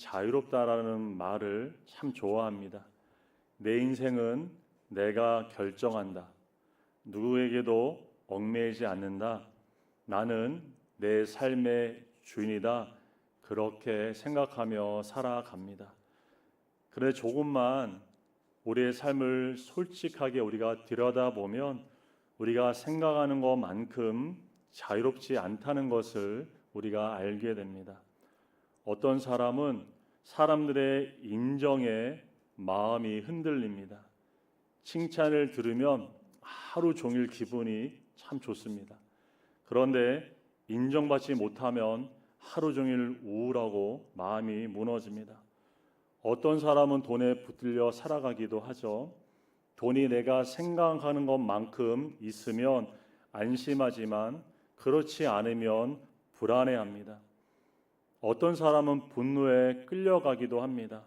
자유롭다라는 말을 참 좋아합니다. 내 인생은 내가 결정한다. 누구에게도 얽매이지 않는다. 나는 내 삶의 주인이다. 그렇게 생각하며 살아갑니다. 그런데 조금만 우리의 삶을 솔직하게 우리가 들여다보면 우리가 생각하는 것만큼 자유롭지 않다는 것을 우리가 알게 됩니다. 어떤 사람은 사람들의 인정에 마음이 흔들립니다. 칭찬을 들으면 하루 종일 기분이 참 좋습니다. 그런데 인정받지 못하면 하루 종일 우울하고 마음이 무너집니다. 어떤 사람은 돈에 붙들려 살아가기도 하죠. 돈이 내가 생각하는 것만큼 있으면 안심하지만 그렇지 않으면 불안해합니다. 어떤 사람은 분노에 끌려가기도 합니다.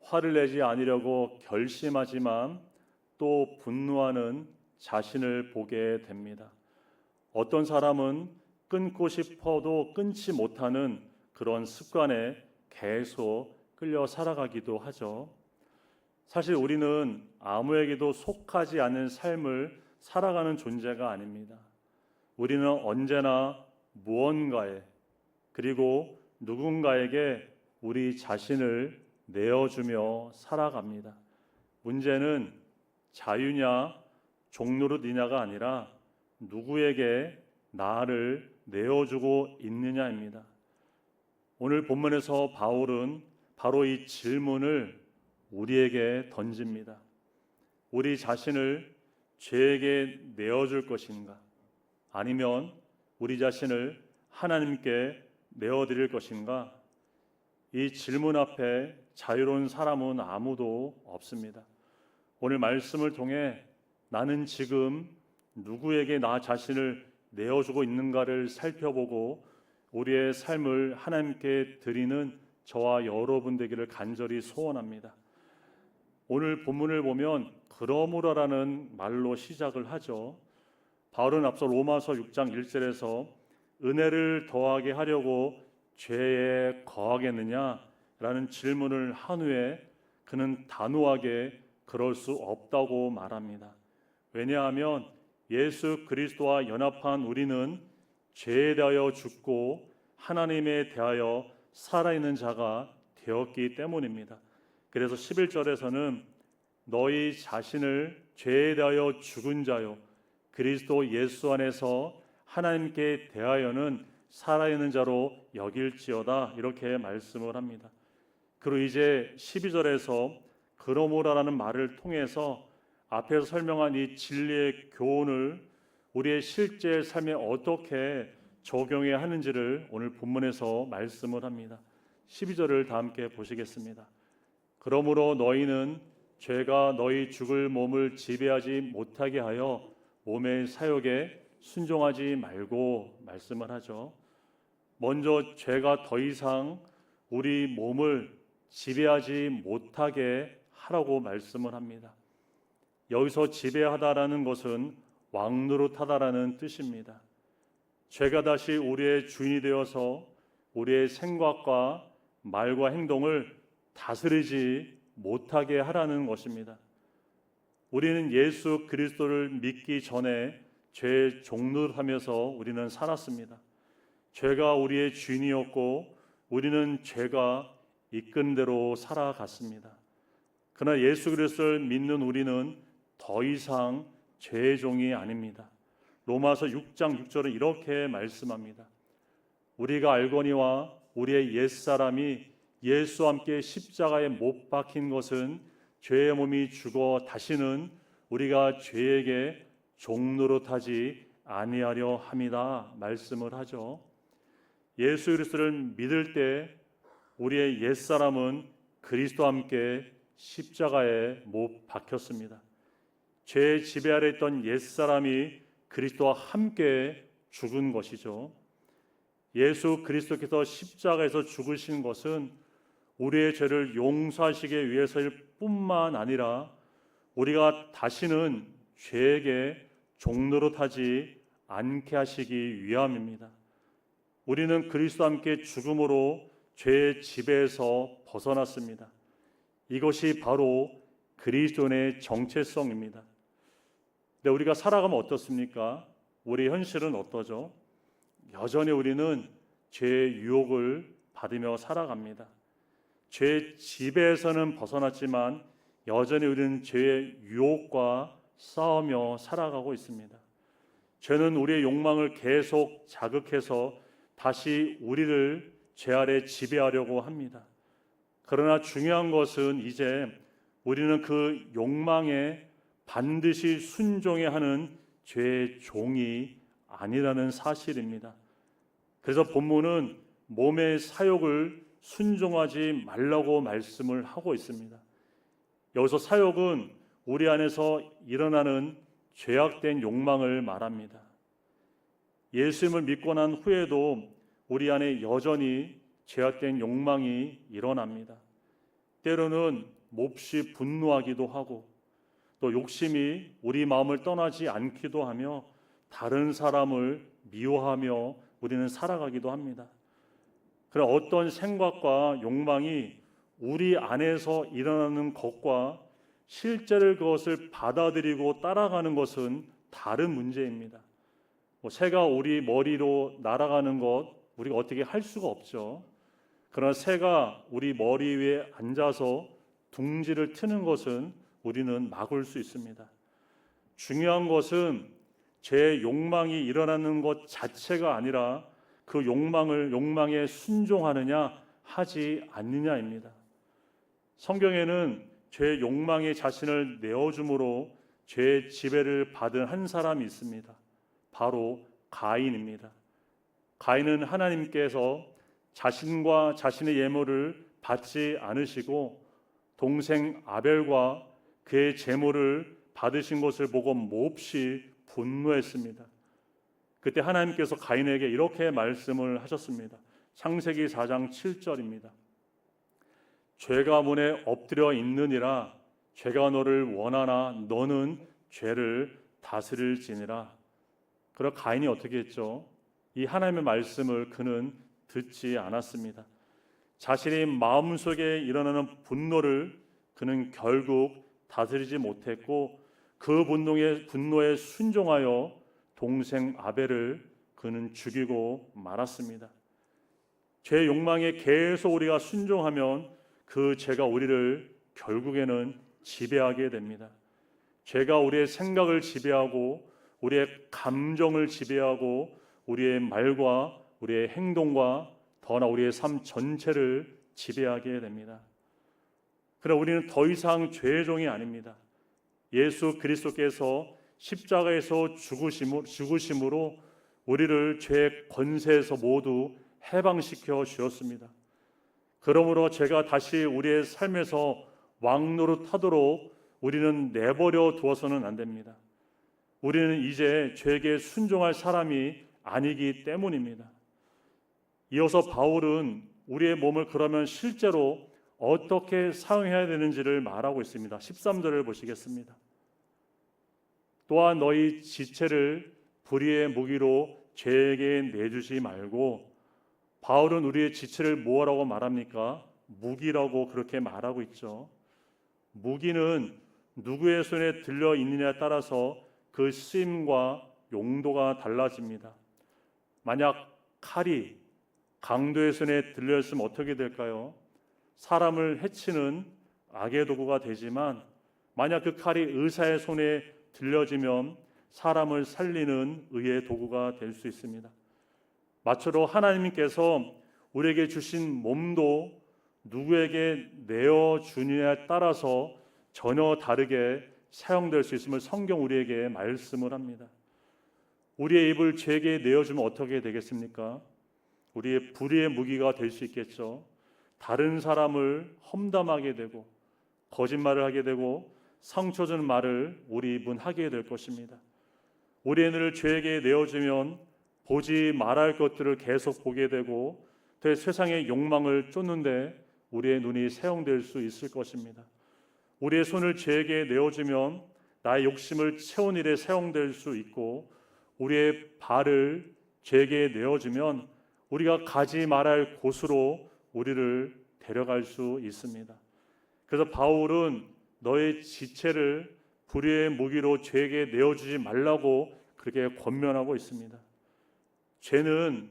화를 내지 않으려고 결심하지만 또 분노하는 자신을 보게 됩니다. 어떤 사람은 끊고 싶어도 끊지 못하는 그런 습관에 계속 끌려 살아가기도 하죠. 사실 우리는 아무에게도 속하지 않는 삶을 살아가는 존재가 아닙니다. 우리는 언제나 무언가에 그리고 누군가에게 우리 자신을 내어주며 살아갑니다. 문제는 자유냐 종노릇이냐가 아니라 누구에게 나를 내어주고 있느냐입니다. 오늘 본문에서 바울은 바로 이 질문을 우리에게 던집니다. 우리 자신을 죄에게 내어줄 것인가? 아니면 우리 자신을 하나님께 내어드릴 것인가? 이 질문 앞에 자유로운 사람은 아무도 없습니다. 오늘 말씀을 통해 나는 지금 누구에게 나 자신을 내어주고 있는가를 살펴보고 우리의 삶을 하나님께 드리는 저와 여러분 되기를 간절히 소원합니다. 오늘 본문을 보면 그러므로라는 말로 시작을 하죠. 바울은 앞서 로마서 6장 1절에서 은혜를 더하게 하려고 죄에 거하겠느냐라는 질문을 한 후에 그는 단호하게 그럴 수 없다고 말합니다. 왜냐하면 예수 그리스도와 연합한 우리는 죄에 대하여 죽고 하나님에 대하여 살아있는 자가 되었기 때문입니다. 그래서 11절에서는 너희 자신을 죄에 대하여 죽은 자요 그리스도 예수 안에서 하나님께 대하여는 살아있는 자로 여길지어다 이렇게 말씀을 합니다. 그리고 이제 12절에서 그러므로라는 말을 통해서 앞에서 설명한 이 진리의 교훈을 우리의 실제 삶에 어떻게 적용해야 하는지를 오늘 본문에서 말씀을 합니다. 12절을 다 함께 보시겠습니다. 그러므로 너희는 죄가 너희 죽을 몸을 지배하지 못하게 하여 몸의 사욕에 순종하지 말고 말씀을 하죠. 먼저 죄가 더 이상 우리 몸을 지배하지 못하게 하라고 말씀을 합니다. 여기서 지배하다라는 것은 왕노릇하다라는 뜻입니다. 죄가 다시 우리의 주인이 되어서 우리의 생각과 말과 행동을 다스리지 못하게 하라는 것입니다. 우리는 예수 그리스도를 믿기 전에 죄의 종노릇하면서 우리는 살았습니다. 죄가 우리의 주인이었고 우리는 죄가 이끈 대로 살아갔습니다. 그러나 예수 그리스도를 믿는 우리는 더 이상 죄의 종이 아닙니다. 로마서 6장 6절은 이렇게 말씀합니다. 우리가 알거니와 우리의 옛사람이 예수와 함께 십자가에 못 박힌 것은 죄의 몸이 죽어 다시는 우리가 죄에게 종노릇하지 아니하려 함이다 말씀을 하죠. 예수 그리스도를 믿을 때 우리의 옛사람은 그리스도와 함께 십자가에 못 박혔습니다. 죄의 지배 아래 있던 옛사람이 그리스도와 함께 죽은 것이죠. 예수 그리스도께서 십자가에서 죽으신 것은 우리의 죄를 용서하시기 위해서일 뿐만 아니라 우리가 다시는 죄에게 종노릇하지 않게 하시기 위함입니다. 우리는 그리스도와 함께 죽음으로 죄의 지배에서 벗어났습니다. 이것이 바로 그리스도인의 정체성입니다. 근데 우리가 살아가면 어떻습니까? 우리 현실은 어떠죠? 여전히 우리는 죄의 유혹을 받으며 살아갑니다. 죄의 지배에서는 벗어났지만 여전히 우리는 죄의 유혹과 싸우며 살아가고 있습니다. 죄는 우리의 욕망을 계속 자극해서 다시 우리를 죄 아래 지배하려고 합니다. 그러나 중요한 것은 이제 우리는 그 욕망에 반드시 순종해야 하는 죄의 종이 아니라는 사실입니다. 그래서 본문은 몸의 사욕을 순종하지 말라고 말씀을 하고 있습니다. 여기서 사욕은 우리 안에서 일어나는 죄악된 욕망을 말합니다. 예수님을 믿고 난 후에도 우리 안에 여전히 죄악된 욕망이 일어납니다. 때로는 몹시 분노하기도 하고 또 욕심이 우리 마음을 떠나지 않기도 하며 다른 사람을 미워하며 우리는 살아가기도 합니다. 그런 어떤 생각과 욕망이 우리 안에서 일어나는 것과 실제로 그것을 받아들이고 따라가는 것은 다른 문제입니다. 새가 우리 머리로 날아가는 것 우리가 어떻게 할 수가 없죠. 그러나 새가 우리 머리 위에 앉아서 둥지를 트는 것은 우리는 막을 수 있습니다. 중요한 것은 제 욕망이 일어나는 것 자체가 아니라 그 욕망에 순종하느냐 하지 않느냐입니다. 성경에는 죄의 욕망에 자신을 내어줌으로 죄의 지배를 받은 한 사람이 있습니다. 바로 가인입니다. 가인은 하나님께서 자신과 자신의 예물을 받지 않으시고 동생 아벨과 그의 제물을 받으신 것을 보고 몹시 분노했습니다. 그때 하나님께서 가인에게 이렇게 말씀을 하셨습니다. 창세기 4장 7절입니다. 죄가 문에 엎드려 있느니라 죄가 너를 원하나 너는 죄를 다스릴지니라. 그러 가인이 어떻게 했죠? 이 하나님의 말씀을 그는 듣지 않았습니다. 자신의 마음속에 일어나는 분노를 그는 결국 다스리지 못했고 그 분노에 순종하여 동생 아벨을 그는 죽이고 말았습니다. 죄의 욕망에 계속 우리가 순종하면 그 죄가 우리를 결국에는 지배하게 됩니다. 죄가 우리의 생각을 지배하고 우리의 감정을 지배하고 우리의 말과 우리의 행동과 더나 우리의 삶 전체를 지배하게 됩니다. 그러나 우리는 더 이상 죄의 종이 아닙니다. 예수 그리스도께서 십자가에서 죽으심으로 우리를 죄의 권세에서 모두 해방시켜 주었습니다. 그러므로 죄가 다시 우리의 삶에서 왕노릇하도록 우리는 내버려 두어서는 안 됩니다. 우리는 이제 죄에게 순종할 사람이 아니기 때문입니다. 이어서 바울은 우리의 몸을 그러면 실제로 어떻게 사용해야 되는지를 말하고 있습니다. 13절을 보시겠습니다. 또한 너희 지체를 불의의 무기로 죄에게 내주지 말고, 바울은 우리의 지체를 뭐라고 말합니까? 무기라고 그렇게 말하고 있죠. 무기는 누구의 손에 들려 있느냐에 따라서 그 쓰임과 용도가 달라집니다. 만약 칼이 강도의 손에 들려있으면 어떻게 될까요? 사람을 해치는 악의 도구가 되지만 만약 그 칼이 의사의 손에 들려지면 사람을 살리는 의의 도구가 될 수 있습니다. 마찬가지로 하나님께서 우리에게 주신 몸도 누구에게 내어주느냐에 따라서 전혀 다르게 사용될 수 있음을 성경 우리에게 말씀을 합니다. 우리의 입을 죄에게 내어주면 어떻게 되겠습니까? 우리의 불의의 무기가 될 수 있겠죠. 다른 사람을 험담하게 되고 거짓말을 하게 되고 상처 주는 말을 우리 입은 하게 될 것입니다. 우리의 눈을 죄에게 내어주면 보지 말할 것들을 계속 보게 되고 또 세상의 욕망을 쫓는데 우리의 눈이 사용될 수 있을 것입니다. 우리의 손을 죄에게 내어주면 나의 욕심을 채운 일에 사용될 수 있고, 우리의 발을 죄에게 내어주면 우리가 가지 말할 곳으로 우리를 데려갈 수 있습니다. 그래서 바울은 너의 지체를 불의의 무기로 죄에게 내어주지 말라고 그렇게 권면하고 있습니다. 죄는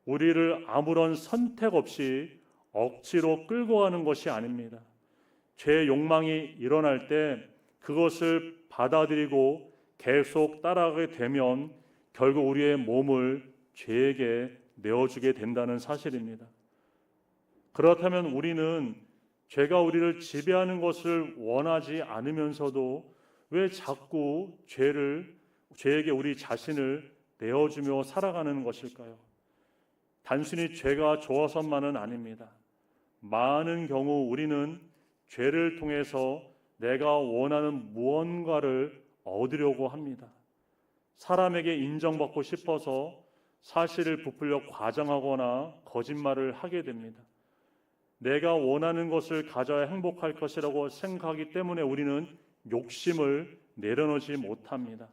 우리를 아무런 선택 없이 억지로 끌고 가는 것이 아닙니다. 죄의 욕망이 일어날 때 그것을 받아들이고 계속 따라가게 되면 결국 우리의 몸을 죄에게 내어주게 된다는 사실입니다. 그렇다면 우리는 죄가 우리를 지배하는 것을 원하지 않으면서도 왜 자꾸 죄에게 우리 자신을 내어주며 살아가는 것일까요? 단순히 죄가 좋아서만은 아닙니다. 많은 경우 우리는 죄를 통해서 내가 원하는 무언가를 얻으려고 합니다. 사람에게 인정받고 싶어서 사실을 부풀려 과장하거나 거짓말을 하게 됩니다. 내가 원하는 것을 가져야 행복할 것이라고 생각하기 때문에 우리는 욕심을 내려놓지 못합니다.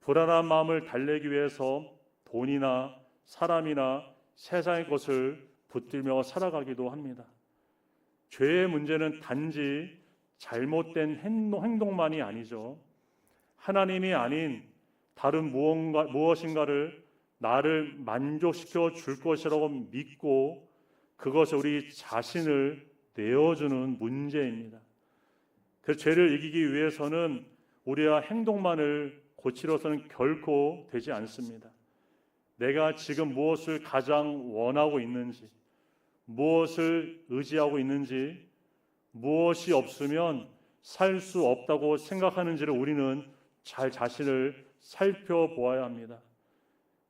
불안한 마음을 달래기 위해서 돈이나 사람이나 세상의 것을 붙들며 살아가기도 합니다. 죄의 문제는 단지 잘못된 행동만이 아니죠. 하나님이 아닌 다른 무엇인가를 나를 만족시켜 줄 것이라고 믿고 그것에 우리 자신을 내어주는 문제입니다. 그 죄를 이기기 위해서는 우리가 행동만을 고치려서는 결코 되지 않습니다. 내가 지금 무엇을 가장 원하고 있는지, 무엇을 의지하고 있는지, 무엇이 없으면 살 수 없다고 생각하는지를 우리는 잘 자신을 살펴보아야 합니다.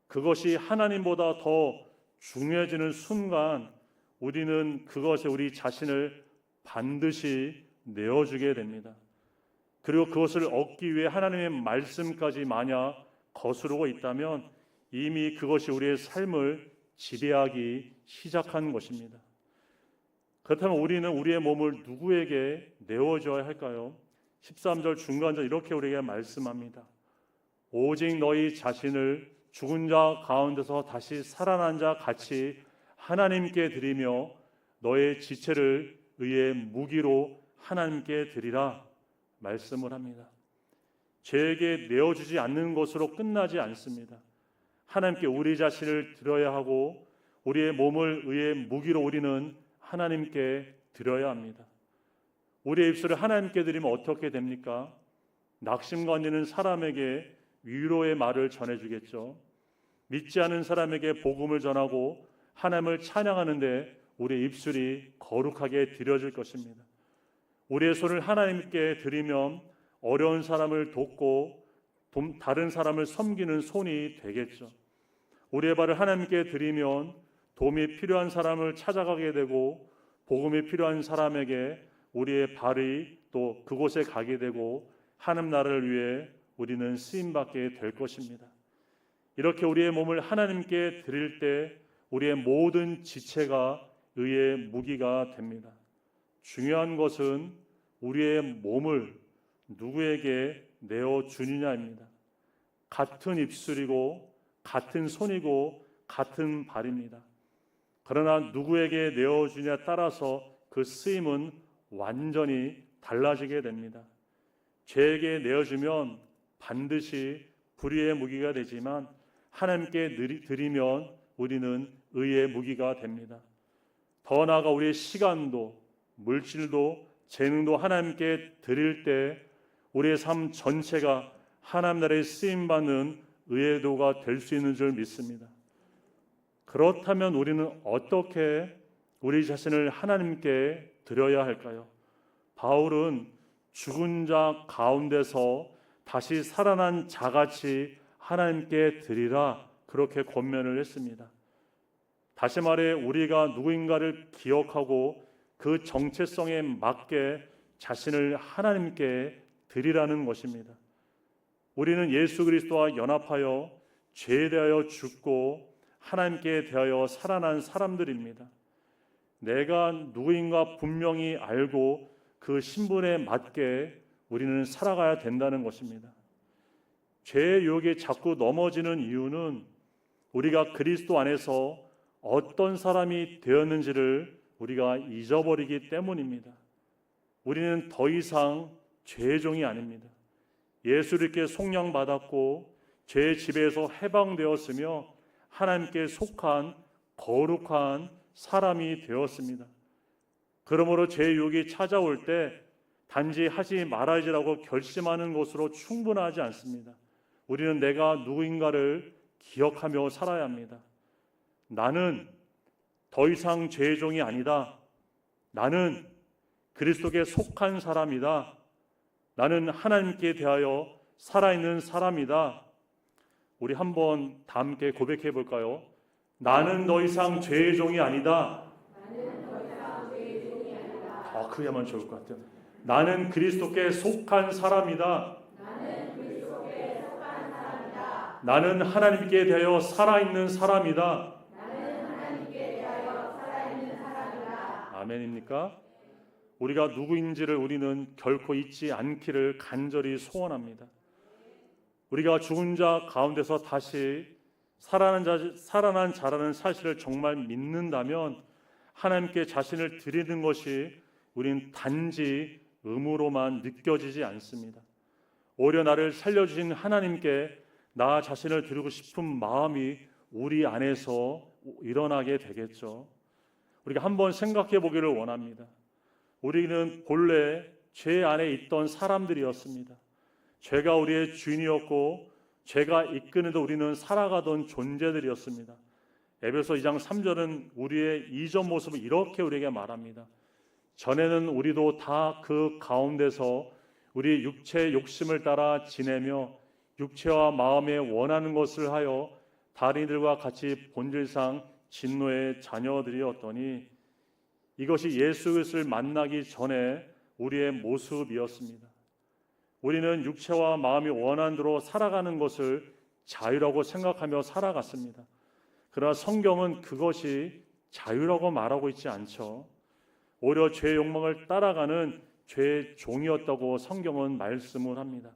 그것이 하나님보다 더 중요해지는 순간 우리는 그것에 우리 자신을 반드시 내어주게 됩니다. 그리고 그것을 얻기 위해 하나님의 말씀까지 만약 거스르고 있다면 이미 그것이 우리의 삶을 지배하기 시작한 것입니다. 그렇다면 우리는 우리의 몸을 누구에게 내어줘야 할까요? 13절 중간절 이렇게 우리에게 말씀합니다. 오직 너희 자신을 죽은 자 가운데서 다시 살아난 자 같이 하나님께 드리며 너의 지체를 의의 무기로 하나님께 드리라 말씀을 합니다. 죄에게 내어주지 않는 것으로 끝나지 않습니다. 하나님께 우리 자신을 드려야 하고 우리의 몸을 의의 무기로 우리는 하나님께 드려야 합니다. 우리의 입술을 하나님께 드리면 어떻게 됩니까? 낙심과 있는 사람에게 위로의 말을 전해주겠죠. 믿지 않은 사람에게 복음을 전하고 하나님을 찬양하는데 우리의 입술이 거룩하게 드려질 것입니다. 우리의 손을 하나님께 드리면 어려운 사람을 돕고 다른 사람을 섬기는 손이 되겠죠. 우리의 발을 하나님께 드리면 도움이 필요한 사람을 찾아가게 되고 복음이 필요한 사람에게 우리의 발이 또 그곳에 가게 되고 하나님 나라를 위해 우리는 쓰임받게 될 것입니다. 이렇게 우리의 몸을 하나님께 드릴 때 우리의 모든 지체가 의의 무기가 됩니다. 중요한 것은 우리의 몸을 누구에게 내어주느냐입니다. 같은 입술이고 같은 손이고 같은 발입니다. 그러나 누구에게 내어주냐에 따라서 그 쓰임은 완전히 달라지게 됩니다. 죄에게 내어주면 반드시 불의의 무기가 되지만 하나님께 드리면 우리는 의의 무기가 됩니다. 더 나아가 우리의 시간도 물질도 재능도 하나님께 드릴 때 우리의 삶 전체가 하나님 나라의 쓰임받는 의의 도가 될 수 있는 줄 믿습니다. 그렇다면 우리는 어떻게 우리 자신을 하나님께 드려야 할까요? 바울은 죽은 자 가운데서 다시 살아난 자같이 하나님께 드리라 그렇게 권면을 했습니다. 다시 말해 우리가 누구인가를 기억하고 그 정체성에 맞게 자신을 하나님께 드리라는 것입니다. 우리는 예수 그리스도와 연합하여 죄에 대하여 죽고 하나님께 대하여 살아난 사람들입니다. 내가 누구인가 분명히 알고 그 신분에 맞게 우리는 살아가야 된다는 것입니다. 죄의 유혹에 자꾸 넘어지는 이유는 우리가 그리스도 안에서 어떤 사람이 되었는지를 우리가 잊어버리기 때문입니다. 우리는 더 이상 죄의 종이 아닙니다. 예수님께 속량받았고 죄의 지배에서 해방되었으며 하나님께 속한 거룩한 사람이 되었습니다. 그러므로 죄의 유혹이 찾아올 때 단지 하지 말아야지라고 결심하는 것으로 충분하지 않습니다. 우리는 내가 누구인가를 기억하며 살아야 합니다. 나는 더 이상 죄의 종이 아니다. 나는 그리스도께 속한 사람이다. 나는 하나님께 대하여 살아있는 사람이다. 우리 한번 다 함께 고백해 볼까요? 나는 더 이상 죄의 종이 아니다. 더 크게 하면 좋을 것 같아요. 나는 그리스도께 속한 사람이다. 나는 하나님께 대하여 살아있는 사람이다. 아멘입니까? 우리가 누구인지를 우리는 결코 잊지 않기를 간절히 소원합니다. 우리가 죽은 자 가운데서 다시 살아난 자라는 사실을 정말 믿는다면 하나님께 자신을 드리는 것이 우린 단지 의무로만 느껴지지 않습니다. 오히려 나를 살려주신 하나님께 나 자신을 드리고 싶은 마음이 우리 안에서 일어나게 되겠죠. 우리가 한번 생각해 보기를 원합니다. 우리는 본래 죄 안에 있던 사람들이었습니다. 죄가 우리의 주인이었고 죄가 이끄는데 우리는 살아가던 존재들이었습니다. 에베소 2장 3절은 우리의 이전 모습을 이렇게 우리에게 말합니다. 전에는 우리도 다 그 가운데서 우리 육체의 욕심을 따라 지내며 육체와 마음에 원하는 것을 하여 다른 이들과 같이 본질상 진노의 자녀들이었더니 이것이 예수 그리스도를 만나기 전에 우리의 모습이었습니다. 우리는 육체와 마음이 원하는 대로 살아가는 것을 자유라고 생각하며 살아갔습니다. 그러나 성경은 그것이 자유라고 말하고 있지 않죠. 오히려 죄의 욕망을 따라가는 죄의 종이었다고 성경은 말씀을 합니다.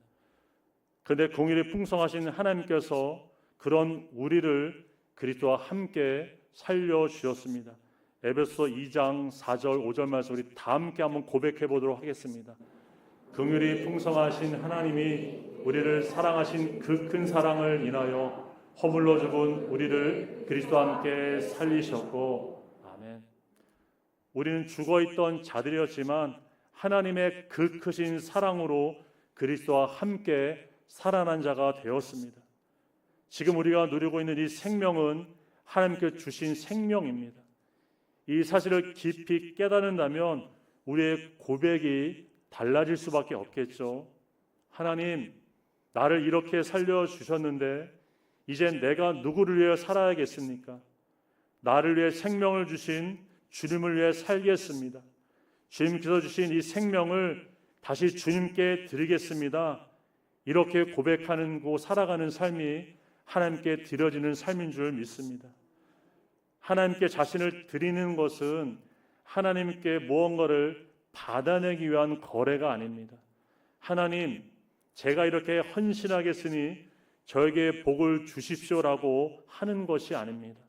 그런데 공의를 풍성하신 하나님께서 그런 우리를 그리스도와 함께 살려주셨습니다. 에베소 2장 4절 5절 말씀 우리 다 함께 한번 고백해 보도록 하겠습니다. 긍휼이 풍성하신 하나님이 우리를 사랑하신 그 큰 사랑을 인하여 허물로 죽은 우리를 그리스도와 함께 살리셨고 아멘. 우리는 죽어있던 자들이었지만 하나님의 그 크신 사랑으로 그리스도와 함께 살아난 자가 되었습니다. 지금 우리가 누리고 있는 이 생명은 하나님께 주신 생명입니다. 이 사실을 깊이 깨닫는다면 우리의 고백이 달라질 수밖에 없겠죠. 하나님, 나를 이렇게 살려주셨는데 이제 내가 누구를 위해 살아야겠습니까? 나를 위해 생명을 주신 주님을 위해 살겠습니다. 주님께서 주신 이 생명을 다시 주님께 드리겠습니다. 이렇게 고백하고 살아가는 삶이 하나님께 드려지는 삶인 줄 믿습니다. 하나님께 자신을 드리는 것은 하나님께 무언가를 받아내기 위한 거래가 아닙니다. 하나님, 제가 이렇게 헌신하겠으니 저에게 복을 주십시오라고 하는 것이 아닙니다.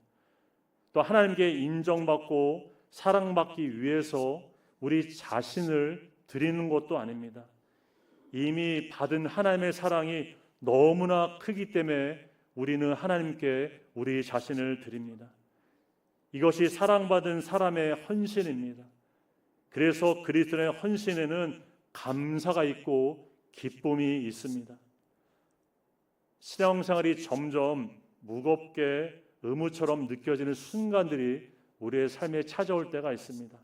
또 하나님께 인정받고 사랑받기 위해서 우리 자신을 드리는 것도 아닙니다. 이미 받은 하나님의 사랑이 너무나 크기 때문에 우리는 하나님께 우리 자신을 드립니다. 이것이 사랑받은 사람의 헌신입니다. 그래서 그리스도의 헌신에는 감사가 있고 기쁨이 있습니다. 신앙생활이 점점 무겁게 의무처럼 느껴지는 순간들이 우리의 삶에 찾아올 때가 있습니다.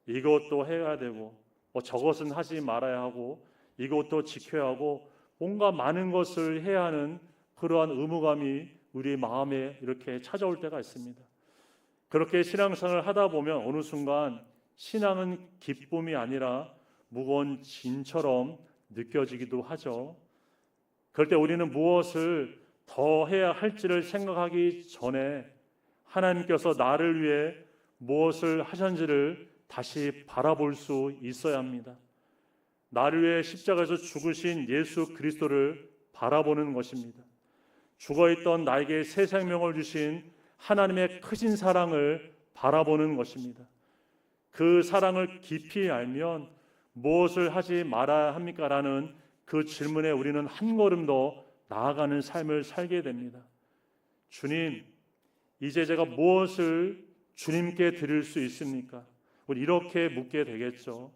이것도 해야 되고 저것은 하지 말아야 하고 이것도 지켜야 하고 뭔가 많은 것을 해야 하는 그러한 의무감이 우리 마음에 이렇게 찾아올 때가 있습니다. 그렇게 신앙생활을 하다 보면 어느 순간 신앙은 기쁨이 아니라 무거운 짐처럼 느껴지기도 하죠. 그럴 때 우리는 무엇을 더 해야 할지를 생각하기 전에 하나님께서 나를 위해 무엇을 하셨는지를 다시 바라볼 수 있어야 합니다. 나를 위해 십자가에서 죽으신 예수 그리스도를 바라보는 것입니다. 죽어있던 나에게 새 생명을 주신 하나님의 크신 사랑을 바라보는 것입니다. 그 사랑을 깊이 알면 무엇을 하지 말아야 합니까? 라는 그 질문에 우리는 한 걸음 더 나아가는 삶을 살게 됩니다. 주님, 이제 제가 무엇을 주님께 드릴 수 있습니까? 우리 이렇게 묻게 되겠죠.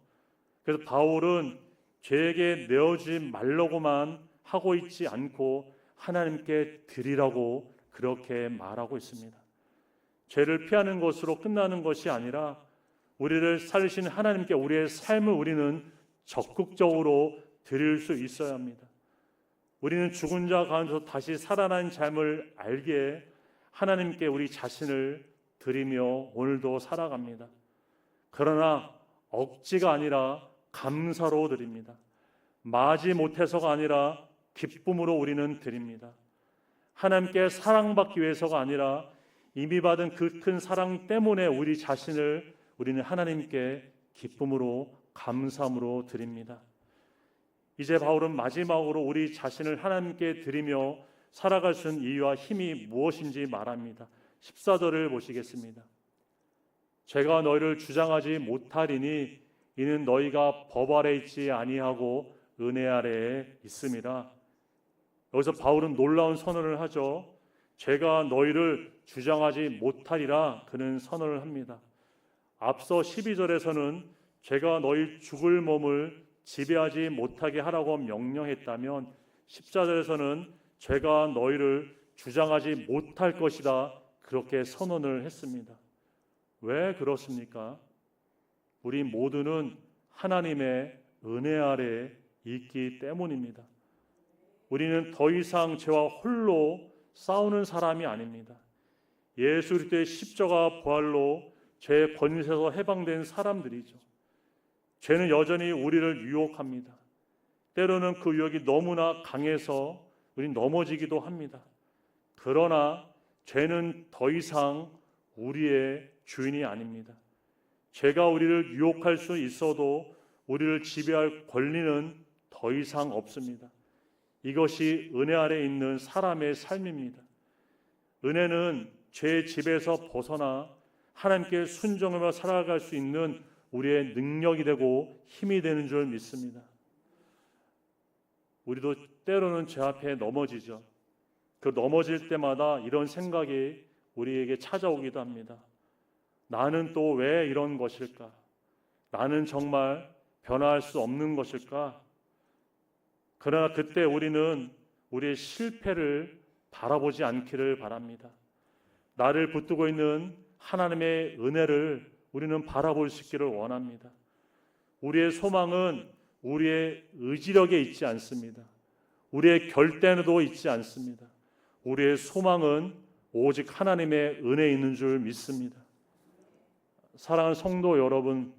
그래서 바울은 죄에게 내어주지 말라고만 하고 있지 않고 하나님께 드리라고 그렇게 말하고 있습니다. 죄를 피하는 것으로 끝나는 것이 아니라 우리를 살리신 하나님께 우리의 삶을 우리는 적극적으로 드릴 수 있어야 합니다. 우리는 죽은 자 가운데서 다시 살아난 삶을 알기에 하나님께 우리 자신을 드리며 오늘도 살아갑니다. 그러나 억지가 아니라 감사로 드립니다. 마지 못해서가 아니라 기쁨으로 우리는 드립니다. 하나님께 사랑받기 위해서가 아니라 이미 받은 그 큰 사랑 때문에 우리 자신을 우리는 하나님께 기쁨으로 감사함으로 드립니다. 이제 바울은 마지막으로 우리 자신을 하나님께 드리며 살아갈 수 있는 이유와 힘이 무엇인지 말합니다. 14절을 보시겠습니다. 제가 너희를 주장하지 못하리니 이는 너희가 법 아래 있지 아니하고 은혜 아래에 있음이라. 여기서 바울은 놀라운 선언을 하죠. 제가 너희를 주장하지 못하리라 그는 선언을 합니다. 앞서 12절에서는 제가 너희 죽을 몸을 지배하지 못하게 하라고 명령했다면 14절에서는 제가 너희를 주장하지 못할 것이다 그렇게 선언을 했습니다. 왜 그렇습니까? 우리 모두는 하나님의 은혜 아래 있기 때문입니다. 우리는 더 이상 죄와 홀로 싸우는 사람이 아닙니다. 예수 그리스도의 십자가 부활로 죄의 권세에서 해방된 사람들이죠. 죄는 여전히 우리를 유혹합니다. 때로는 그 유혹이 너무나 강해서 우리는 넘어지기도 합니다. 그러나 죄는 더 이상 우리의 주인이 아닙니다. 죄가 우리를 유혹할 수 있어도 우리를 지배할 권리는 더 이상 없습니다. 이것이 은혜 아래 있는 사람의 삶입니다. 은혜는 죄의 지배에서 벗어나 하나님께 순종하며 살아갈 수 있는 우리의 능력이 되고 힘이 되는 줄 믿습니다. 우리도 때로는 죄 앞에 넘어지죠. 그 넘어질 때마다 이런 생각이 우리에게 찾아오기도 합니다. 나는 또 왜 이런 것일까? 나는 정말 변화할 수 없는 것일까? 그러나 그때 우리는 우리의 실패를 바라보지 않기를 바랍니다. 나를 붙들고 있는 하나님의 은혜를 우리는 바라볼 수 있기를 원합니다. 우리의 소망은 우리의 의지력에 있지 않습니다. 우리의 결단에도 있지 않습니다. 우리의 소망은 오직 하나님의 은혜에 있는 줄 믿습니다. 사랑하는 성도 여러분,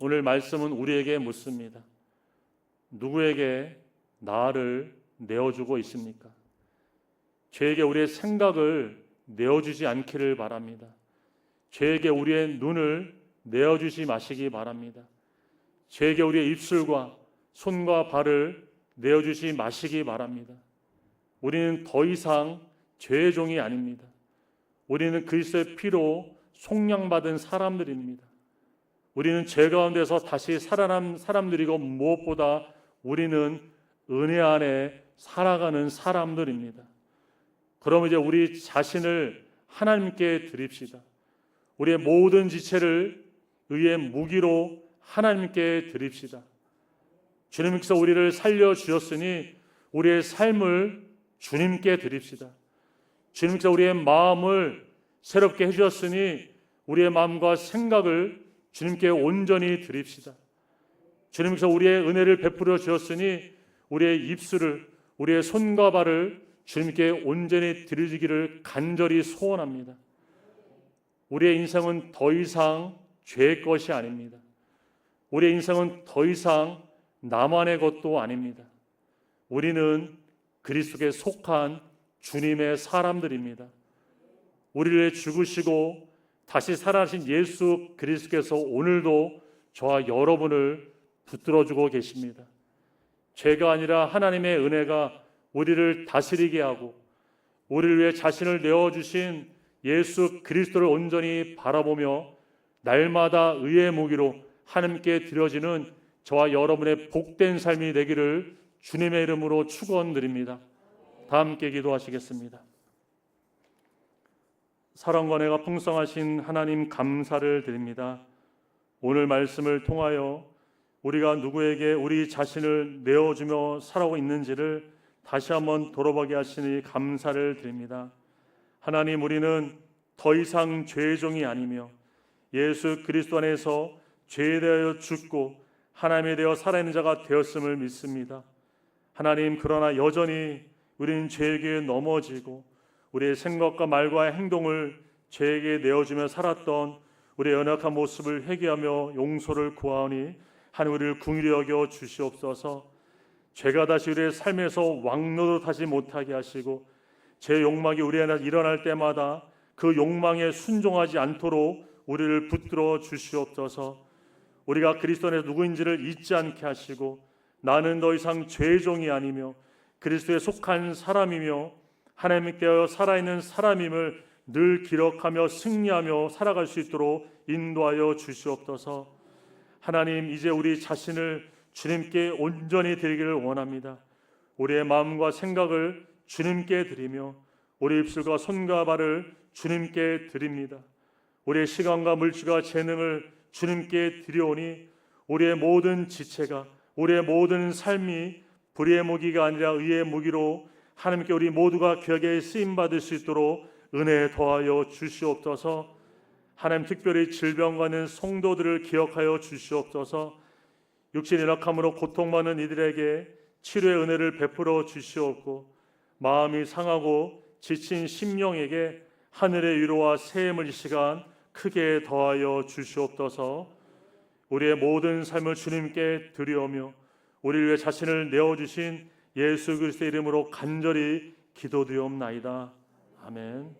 오늘 말씀은 우리에게 묻습니다. 누구에게 나를 내어주고 있습니까? 죄에게 우리의 생각을 내어주지 않기를 바랍니다. 죄에게 우리의 눈을 내어주지 마시기 바랍니다. 죄에게 우리의 입술과 손과 발을 내어주지 마시기 바랍니다. 우리는 더 이상 죄의 종이 아닙니다. 우리는 그리스도의 피로 속량받은 사람들입니다. 우리는 죄 가운데서 다시 살아난 사람들이고 무엇보다 우리는 은혜 안에 살아가는 사람들입니다. 그럼 이제 우리 자신을 하나님께 드립시다. 우리의 모든 지체를 의의 무기로 하나님께 드립시다. 주님께서 우리를 살려주셨으니 우리의 삶을 주님께 드립시다. 주님께서 우리의 마음을 새롭게 해주셨으니 우리의 마음과 생각을 주님께 온전히 드립시다. 주님께서 우리의 은혜를 베풀어 주셨으니 우리의 입술을, 우리의 손과 발을 주님께 온전히 드리기를 간절히 소원합니다. 우리의 인생은 더 이상 죄의 것이 아닙니다. 우리의 인생은 더 이상 나만의 것도 아닙니다. 우리는 그리스도에 속한 주님의 사람들입니다. 우리를 죽으시고 다시 살아나신 예수 그리스도께서 오늘도 저와 여러분을 붙들어주고 계십니다. 죄가 아니라 하나님의 은혜가 우리를 다스리게 하고 우리를 위해 자신을 내어주신 예수 그리스도를 온전히 바라보며 날마다 의의 무기로 하나님께 드려지는 저와 여러분의 복된 삶이 되기를 주님의 이름으로 축원드립니다. 다 함께 기도하시겠습니다. 사랑과 은혜가 풍성하신 하나님 감사를 드립니다. 오늘 말씀을 통하여 우리가 누구에게 우리 자신을 내어주며 살아오고 있는지를 다시 한번 돌아보게 하시니 감사를 드립니다. 하나님, 우리는 더 이상 죄의 종이 아니며 예수 그리스도 안에서 죄에 대하여 죽고 하나님에 대하여 살아있는 자가 되었음을 믿습니다. 하나님, 그러나 여전히 우리는 죄에게 넘어지고 우리의 생각과 말과 행동을 죄에게 내어주며 살았던 우리의 연약한 모습을 회개하며 용서를 구하오니 하나님, 우리를 긍휼히 여겨 주시옵소서. 죄가 다시 우리의 삶에서 왕노릇하지 못하게 하시고 제 욕망이 우리 안에 일어날 때마다 그 욕망에 순종하지 않도록 우리를 붙들어 주시옵소서. 우리가 그리스도 안에서 누구인지를 잊지 않게 하시고 나는 더 이상 죄의 종이 아니며 그리스도에 속한 사람이며 하나님께 살아있는 사람임을 늘 기록하며 승리하며 살아갈 수 있도록 인도하여 주시옵소서. 하나님, 이제 우리 자신을 주님께 온전히 드리기를 원합니다. 우리의 마음과 생각을 주님께 드리며 우리 입술과 손과 발을 주님께 드립니다. 우리의 시간과 물질과 재능을 주님께 드려오니 우리의 모든 지체가, 우리의 모든 삶이 불의의 무기가 아니라 의의 무기로 하나님께 우리 모두가 귀하게 쓰임받을 수 있도록 은혜 더하여 주시옵소서. 하나님, 특별히 질병과 있는 성도들을 기억하여 주시옵소서. 육신의 약함으로 고통받는 이들에게 치료의 은혜를 베풀어 주시옵고 마음이 상하고 지친 심령에게 하늘의 위로와 새 힘을 이 시간 크게 더하여 주시옵소서. 우리의 모든 삶을 주님께 드리오며 우리를 위해 자신을 내어주신 예수 그리스도의 이름으로 간절히 기도드리옵나이다. 아멘.